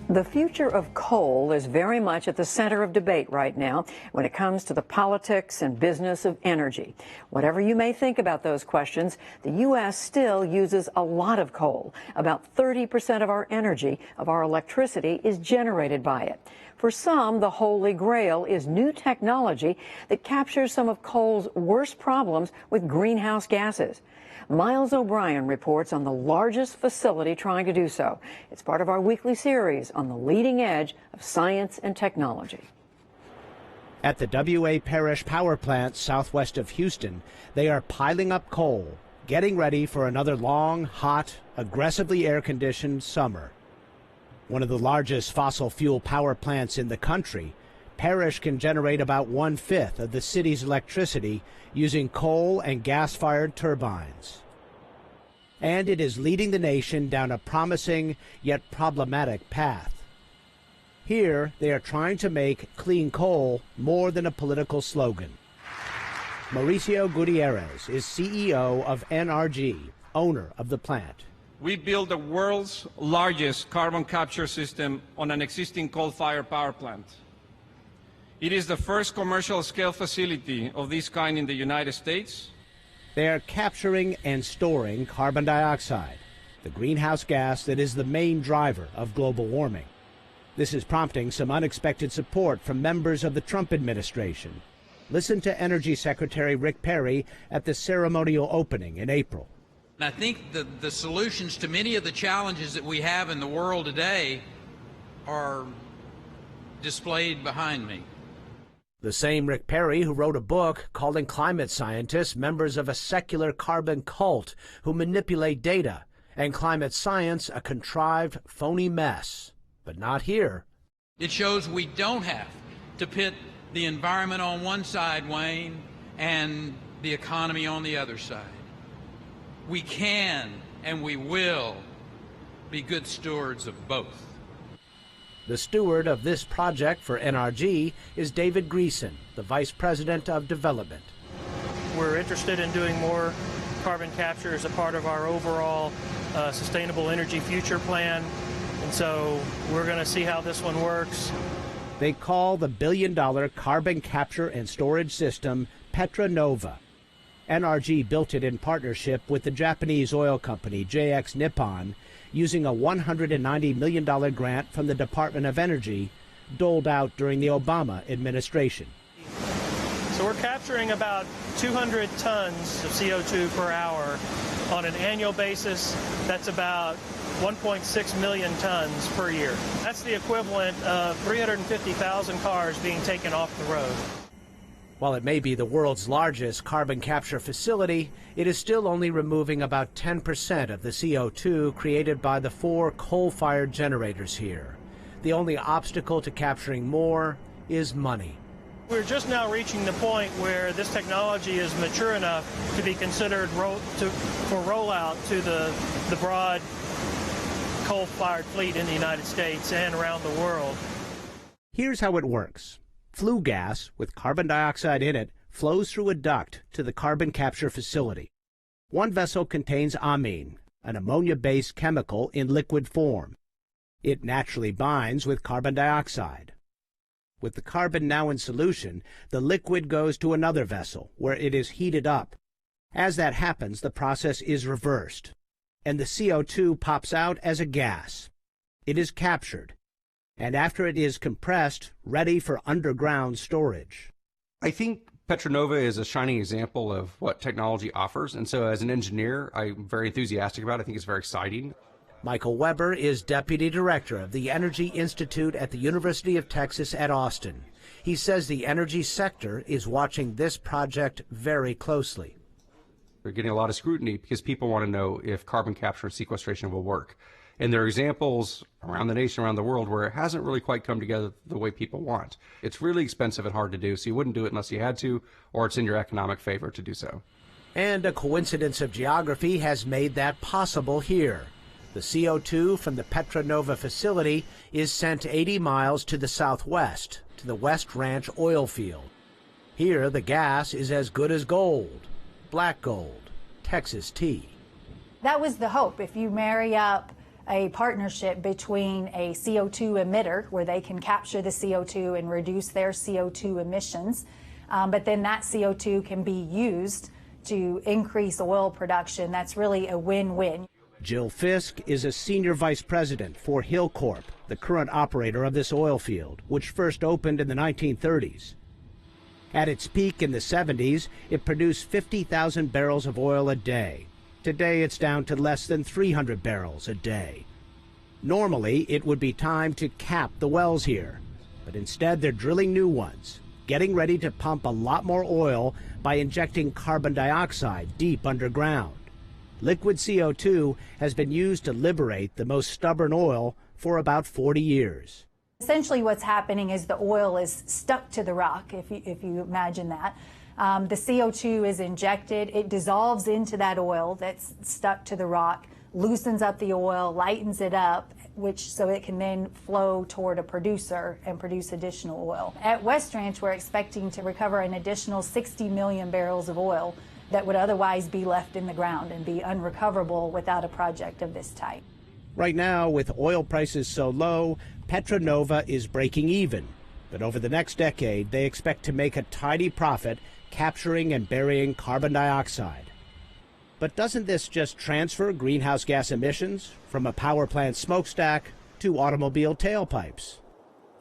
The future of coal is very much at the center of debate right now when it comes to the politics and business of energy. Whatever you may think about those questions, the U.S. still uses a lot of coal. About 30% of our energy, of our electricity, is generated by it. For some, the holy grail is new technology that captures some of coal's worst problems with greenhouse gases. Miles O'Brien reports on the largest facility trying to do so. It's part of our weekly series on the leading edge of science and technology. At the W.A. Parish Power Plant southwest of Houston, they are piling up coal, getting ready for another long, hot, aggressively air-conditioned summer. One of the largest fossil fuel power plants in the country, Parish can generate about 1/5 of the city's electricity using coal and gas-fired turbines. And it is leading the nation down a promising yet problematic path. Here, they are trying to make clean coal more than a political slogan. Mauricio Gutierrez is CEO of NRG, owner of the plant. We built the world's largest carbon capture system on an existing coal-fired power plant. It is the first commercial-scale facility of this kind in the United States. They are capturing and storing carbon dioxide, the greenhouse gas that is the main driver of global warming. This is prompting some unexpected support from members of the Trump administration. Listen to Energy Secretary Rick Perry at the ceremonial opening in April. I think the solutions to many of the challenges that we have in the world today are displayed behind me. The same Rick Perry who wrote a book calling climate scientists members of a secular carbon cult who manipulate data, and climate science a contrived, phony mess. But not here. It shows we don't have to pit the environment on one side, Wayne, and the economy on the other side. We can and we will be good stewards of both. The steward of this project for NRG is David Greason, the Vice President of Development. We're interested in doing more carbon capture as a part of our overall Sustainable Energy Future Plan, and so we're going to see how this one works. They call the billion-dollar carbon capture and storage system Petra Nova. NRG built it in partnership with the Japanese oil company JX Nippon, using a $190 million grant from the Department of Energy, doled out during the Obama administration. So we're capturing about 200 tons of CO2 per hour. On an annual basis, that's about 1.6 million tons per year. That's the equivalent of 350,000 cars being taken off the road. While it may be the world's largest carbon capture facility, it is still only removing about 10% of the CO2 created by the 4 coal-fired generators here. The only obstacle to capturing more is money. We're just now reaching the point where this technology is mature enough to be considered for rollout to the broad coal-fired fleet in the United States and around the world. Here's how it works. Flue gas with carbon dioxide in it flows through a duct to the carbon capture facility. One vessel contains amine, an ammonia-based chemical in liquid form. It naturally binds with carbon dioxide. With the carbon now in solution, the liquid goes to another vessel where it is heated up. As that happens, the process is reversed, and the CO2 pops out as a gas. It is captured, and after it is compressed, ready for underground storage. I think Petra Nova is a shining example of what technology offers, and so as an engineer, I'm very enthusiastic about it. I think it's very exciting. Michael Weber is Deputy Director of the Energy Institute at the University of Texas at Austin. He says the energy sector is watching this project very closely. They're getting a lot of scrutiny because people want to know if carbon capture and sequestration will work. And there are examples around the nation, around the world, where it hasn't really quite come together the way people want. It's really expensive and hard to do, so you wouldn't do it unless you had to, or it's in your economic favor to do so. And a coincidence of geography has made that possible here. The CO2 from the Petra Nova facility is sent 80 miles to the southwest, to the West Ranch oil field. Here, the gas is as good as gold, black gold, Texas tea. That was the hope. If you marry up a partnership between a CO2 emitter, where they can capture the CO2 and reduce their CO2 emissions, but then that CO2 can be used to increase oil production. That's really a win-win. Jill Fisk is a senior vice president for Hilcorp, the current operator of this oil field, which first opened in the 1930s. At its peak in the 70s, it produced 50,000 barrels of oil a day. Today, it's down to less than 300 barrels a day. Normally, it would be time to cap the wells here, but instead they're drilling new ones, getting ready to pump a lot more oil by injecting carbon dioxide deep underground. Liquid CO2 has been used to liberate the most stubborn oil for about 40 years. Essentially what's happening is the oil is stuck to the rock, if you imagine that. The CO2 is injected, it dissolves into that oil that's stuck to the rock, loosens up the oil, lightens it up, so it can then flow toward a producer and produce additional oil. At West Ranch, we're expecting to recover an additional 60 million barrels of oil that would otherwise be left in the ground and be unrecoverable without a project of this type. Right now, with oil prices so low, Petronova is breaking even. But over the next decade, they expect to make a tidy profit capturing and burying carbon dioxide. But doesn't this just transfer greenhouse gas emissions from a power plant smokestack to automobile tailpipes?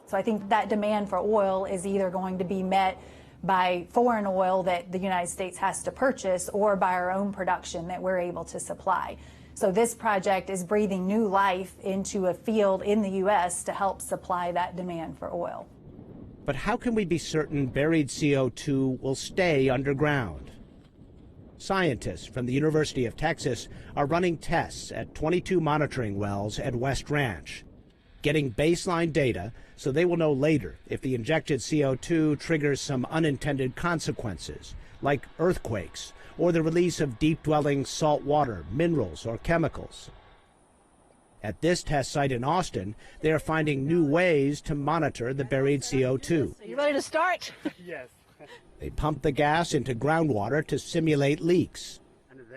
So I think that demand for oil is either going to be met by foreign oil that the United States has to purchase or by our own production that we're able to supply. So this project is breathing new life into a field in the U.S. to help supply that demand for oil. But how can we be certain buried CO2 will stay underground? Scientists from the University of Texas are running tests at 22 monitoring wells at West Ranch, getting baseline data so they will know later if the injected CO2 triggers some unintended consequences, like earthquakes or the release of deep-dwelling salt water, minerals, or chemicals. At this test site in Austin, they are finding new ways to monitor the buried CO2. You ready to start? Yes. They pump the gas into groundwater to simulate leaks.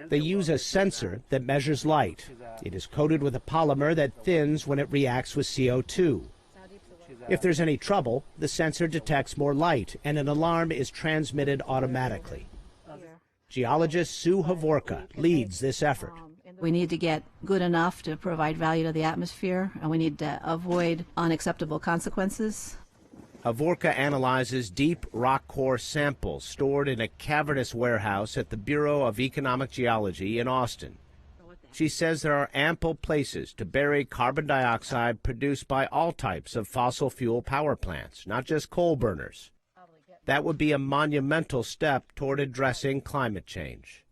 They use a sensor that measures light. It is coated with a polymer that thins when it reacts with CO2. If there's any trouble, the sensor detects more light and an alarm is transmitted automatically. Geologist Sue Havorka leads this effort. We need to get good enough to provide value to the atmosphere, and we need to avoid unacceptable consequences. Havorka analyzes deep rock core samples stored in a cavernous warehouse at the Bureau of Economic Geology in Austin. She says there are ample places to bury carbon dioxide produced by all types of fossil fuel power plants, not just coal burners. That would be a monumental step toward addressing climate change.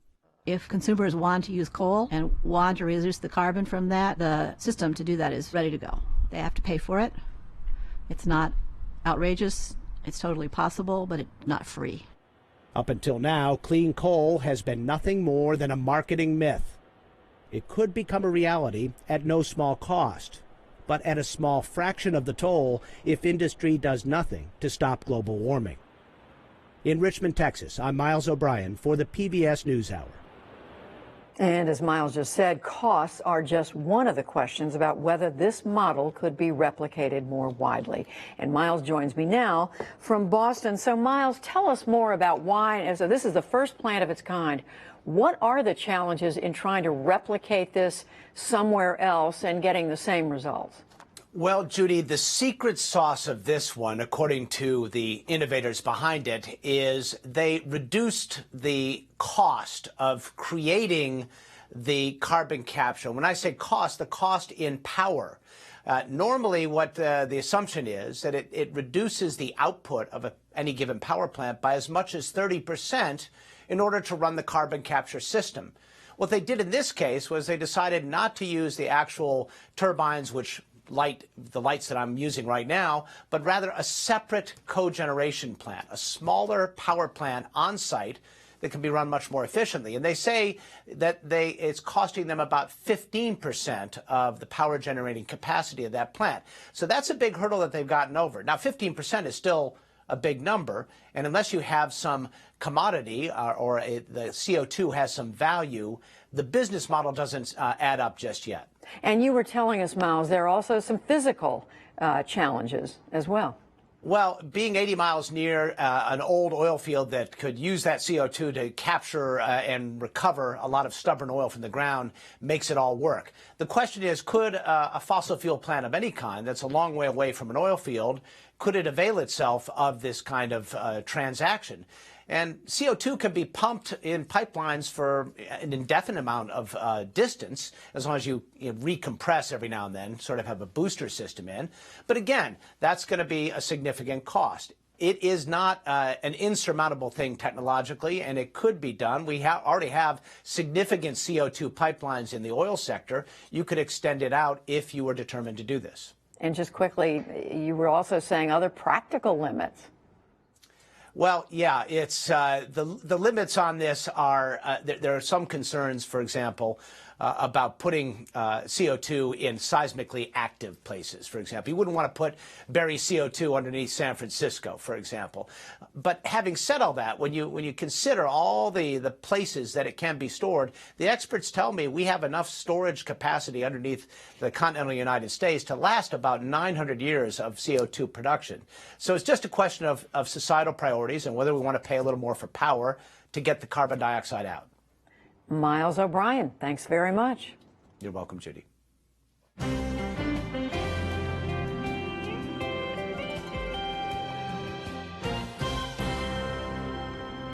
If consumers want to use coal and want to reduce the carbon from that, the system to do that is ready to go. They have to pay for it. It's not outrageous. It's totally possible, but it's not free. Up until now, clean coal has been nothing more than a marketing myth. It could become a reality at no small cost, but at a small fraction of the toll if industry does nothing to stop global warming. In Richmond, Texas, I'm Miles O'Brien for the PBS NewsHour. And as Miles just said, costs are just one of the questions about whether this model could be replicated more widely. And Miles joins me now from Boston. So Miles, tell us more about why, so this is the first plant of its kind. What are the challenges in trying to replicate this somewhere else and getting the same results? Well, Judy, the secret sauce of this one, according to the innovators behind it, is they reduced the cost of creating the carbon capture. When I say cost, the cost in power. Normally, what the assumption is that it reduces the output of any given power plant by as much as 30% in order to run the carbon capture system. What they did in this case was they decided not to use the actual turbines which light the lights that I'm using right now, but rather a separate cogeneration plant, a smaller power plant on site that can be run much more efficiently. And they say that it's costing them about 15% of the power generating capacity of that plant. So that's a big hurdle that they've gotten over. Now, 15% is still a big number. And unless you have some commodity the CO2 has some value, the business model doesn't add up just yet. And you were telling us, Miles, there are also some physical challenges as well. Well, being 80 miles near an old oil field that could use that CO2 to capture and recover a lot of stubborn oil from the ground makes it all work. The question is, could a fossil fuel plant of any kind that's a long way away from an oil field, could it avail itself of this kind of transaction? And CO2 can be pumped in pipelines for an indefinite amount of distance, as long as you recompress every now and then, sort of have a booster system in. But again, that's going to be a significant cost. It is not an insurmountable thing technologically, and it could be done. We already have significant CO2 pipelines in the oil sector. You could extend it out if you were determined to do this. And just quickly, you were also saying other practical limits. Well, yeah, it's the limits on this are there are some concerns, for example, about putting CO2 in seismically active places, for example. You wouldn't want to bury CO2 underneath San Francisco, for example. But having said all that, when you consider all the places that it can be stored, the experts tell me we have enough storage capacity underneath the continental United States to last about 900 years of CO2 production. So it's just a question of societal priorities and whether we want to pay a little more for power to get the carbon dioxide out. Miles O'Brien, thanks very much. You're welcome, Judy.